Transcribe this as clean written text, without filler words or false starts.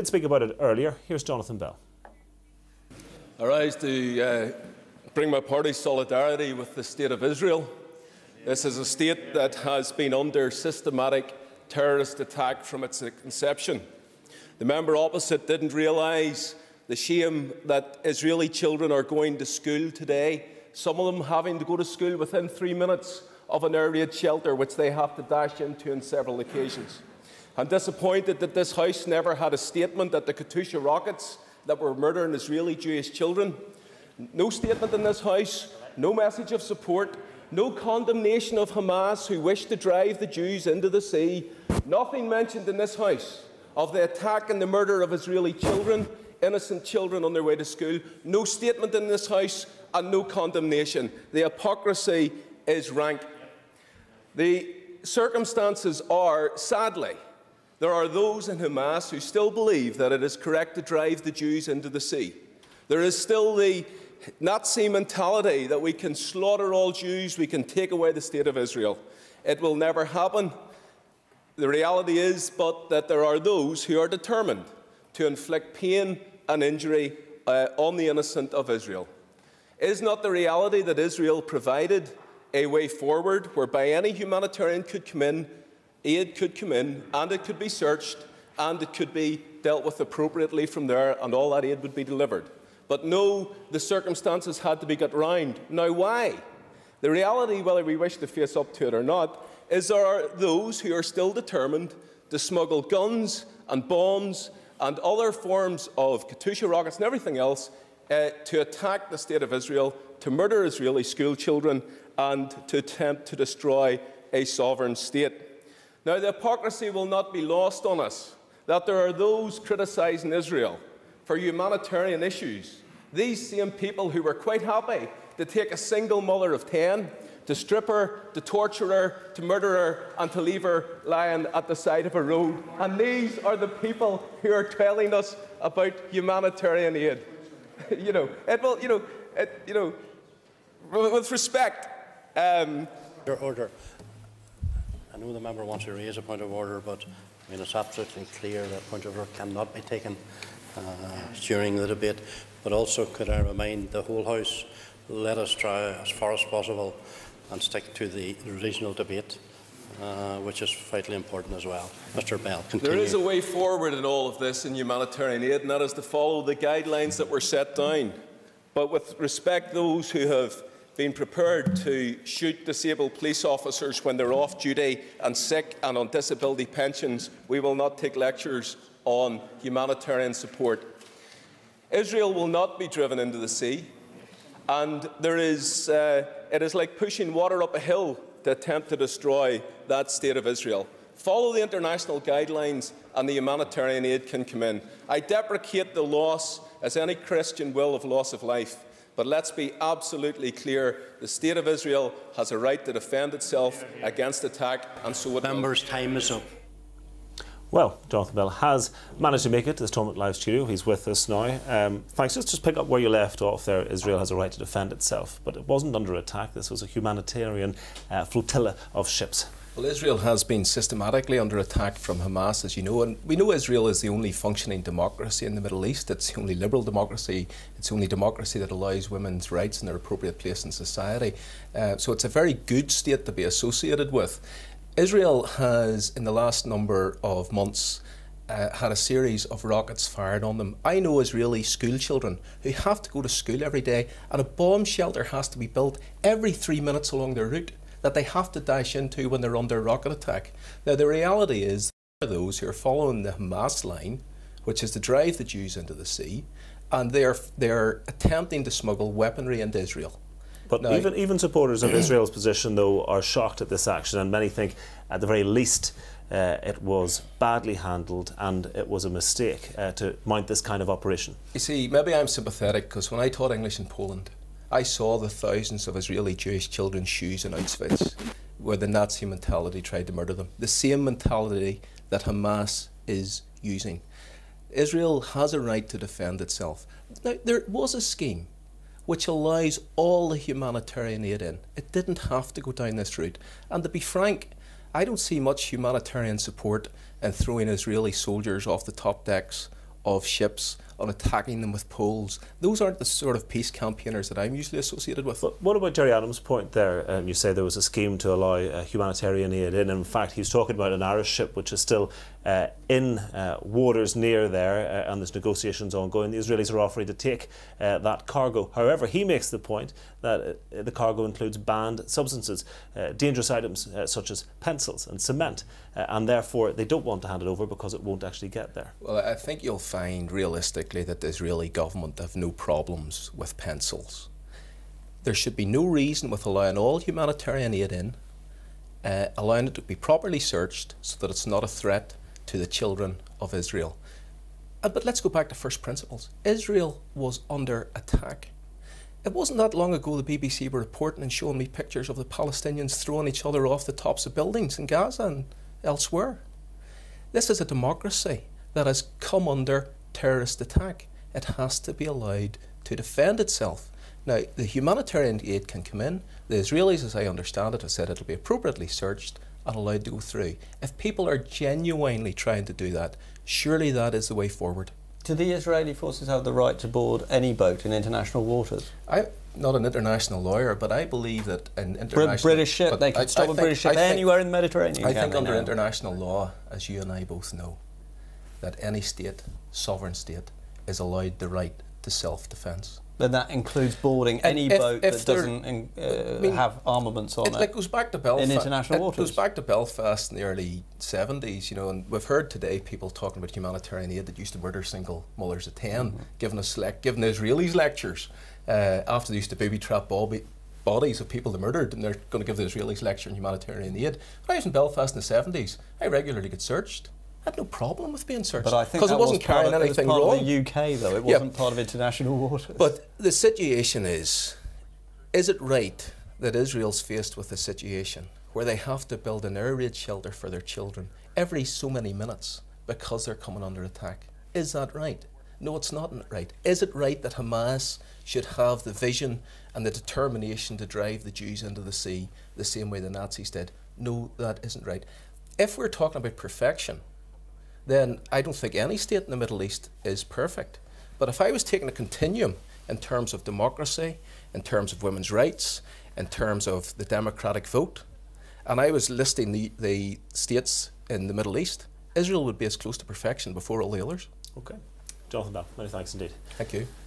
did speak about it earlier. Here's Jonathan Bell. I rise to bring my party's solidarity with the State of Israel. This is a state that has been under systematic terrorist attack from its inception. The member opposite didn't realise the shame that Israeli children are going to school today, some of them having to go to school within 3 minutes of an air raid shelter, which they have to dash into on several occasions. I'm disappointed that this House never had a statement at the Katyusha rockets that were murdering Israeli Jewish children. No statement in this House, no message of support, no condemnation of Hamas who wish to drive the Jews into the sea. Nothing mentioned in this House of the attack and the murder of Israeli children, innocent children on their way to school. No statement in this House and no condemnation. The hypocrisy is rank. The circumstances are, sadly, there are those in Hamas who still believe that it is correct to drive the Jews into the sea. There is still the Nazi mentality that we can slaughter all Jews, we can take away the State of Israel. It will never happen. The reality is, but that there are those who are determined to inflict pain and injury on the innocent of Israel. Is not the reality that Israel provided a way forward whereby any humanitarian could come in, aid could come in, and it could be searched, and it could be dealt with appropriately from there, and all that aid would be delivered? But no, the circumstances had to be got round. Now, why? The reality, whether we wish to face up to it or not, is there are those who are still determined to smuggle guns and bombs and other forms of Katyusha rockets and everything else to attack the State of Israel, to murder Israeli school children, and to attempt to destroy a sovereign state. Now, the hypocrisy will not be lost on us that there are those criticising Israel for humanitarian issues. These same people who were quite happy to take a single mother of 10, to strip her, to torture her, to murder her, and to leave her lying at the side of a road. And these are the people who are telling us about humanitarian aid. With respect. Order. I know the member wants to raise a point of order, but I mean, it's absolutely clear that point of order cannot be taken during the debate. But also, could I remind the whole House, let us try as far as possible and stick to the regional debate, which is vitally important as well. Mr. Bell, continue. There is a way forward in all of this in humanitarian aid, and that is to follow the guidelines that were set down. But with respect, those who have been prepared to shoot disabled police officers when they're off duty and sick and on disability pensions, we will not take lectures on humanitarian support. Israel will not be driven into the sea, and it is like pushing water up a hill to attempt to destroy that State of Israel. Follow the international guidelines and the humanitarian aid can come in. I deprecate the loss, as any Christian will, of loss of life. But let's be absolutely clear, the State of Israel has a right to defend itself against attack, and so it will. Members' time is up. Well, Jonathan Bell has managed to make it to the Stormont Live studio. He's with us now. Thanks. Just pick up where you left off there. Israel has a right to defend itself, but it wasn't under attack. This was a humanitarian flotilla of ships. Well, Israel has been systematically under attack from Hamas, as you know, and we know Israel is the only functioning democracy in the Middle East. It's the only liberal democracy. It's the only democracy that allows women's rights in their appropriate place in society. So it's a very good state to be associated with. Israel has, in the last number of months, had a series of rockets fired on them. I know Israeli school children who have to go to school every day, and a bomb shelter has to be built every 3 minutes along their route that they have to dash into when they're under rocket attack. Now, the reality is there are those who are following the Hamas line, which is to drive the Jews into the sea, and they're attempting to smuggle weaponry into Israel. But now, even supporters of Israel's position, though, are shocked at this action, and many think, at the very least, it was badly handled and it was a mistake to mount this kind of operation. You see, maybe I'm sympathetic because when I taught English in Poland, I saw the thousands of Israeli Jewish children's shoes in Auschwitz, where the Nazi mentality tried to murder them. The same mentality that Hamas is using. Israel has a right to defend itself. Now, there was a scheme which allows all the humanitarian aid in. It didn't have to go down this route. And to be frank, I don't see much humanitarian support in throwing Israeli soldiers off the top decks of ships, on attacking them with poles. Those aren't the sort of peace campaigners that I'm usually associated with. But what about Jerry Adams' point there? You say there was a scheme to allow humanitarian aid in. In fact, he's talking about an Irish ship which is still in waters near there, and there's negotiations ongoing. The Israelis are offering to take that cargo. However, he makes the point that the cargo includes banned substances, dangerous items such as pencils and cement, and therefore they don't want to hand it over because it won't actually get there. Well, I think you'll find realistically that the Israeli government have no problems with pencils. There should be no reason with allowing all humanitarian aid in, allowing it to be properly searched so that it's not a threat to the children of Israel. But let's go back to first principles. Israel was under attack. It wasn't that long ago the BBC were reporting and showing me pictures of the Palestinians throwing each other off the tops of buildings in Gaza and elsewhere. This is a democracy that has come under terrorist attack. It has to be allowed to defend itself. Now, the humanitarian aid can come in. The Israelis, as I understand it, have said it'll be appropriately searched and allowed to go through. If people are genuinely trying to do that, surely that is the way forward. Do the Israeli forces have the right to board any boat in international waters? I'm not an international lawyer, but I believe that an international... British ship, they can stop a British ship anywhere in the Mediterranean. I think under international law, as you and I both know, that any state, sovereign state, is allowed the right to self-defence. Then that includes boarding any boat that doesn't have armaments on it. It goes back to Belfast. In international waters. It goes back to Belfast in the early 70s, you know, and we've heard today people talking about humanitarian aid that used to murder single mothers of 10, giving the Israelis lectures after they used to booby-trap bodies of people they murdered, and they're going to give the Israelis lecture on humanitarian aid. When I was in Belfast in the 70s, I regularly get searched. I had no problem with being searched because it wasn't carrying anything wrong. It was part of the UK, though. It wasn't part of international waters. But the situation is it right that Israel's faced with a situation where they have to build an air raid shelter for their children every so many minutes because they're coming under attack? Is that right? No, it's not right. Is it right that Hamas should have the vision and the determination to drive the Jews into the sea the same way the Nazis did? No, that isn't right. If we're talking about perfection, then I don't think any state in the Middle East is perfect. But if I was taking a continuum in terms of democracy, in terms of women's rights, in terms of the democratic vote, and I was listing the states in the Middle East, Israel would be as close to perfection before all the others. Okay. Jonathan Bell, many thanks indeed. Thank you.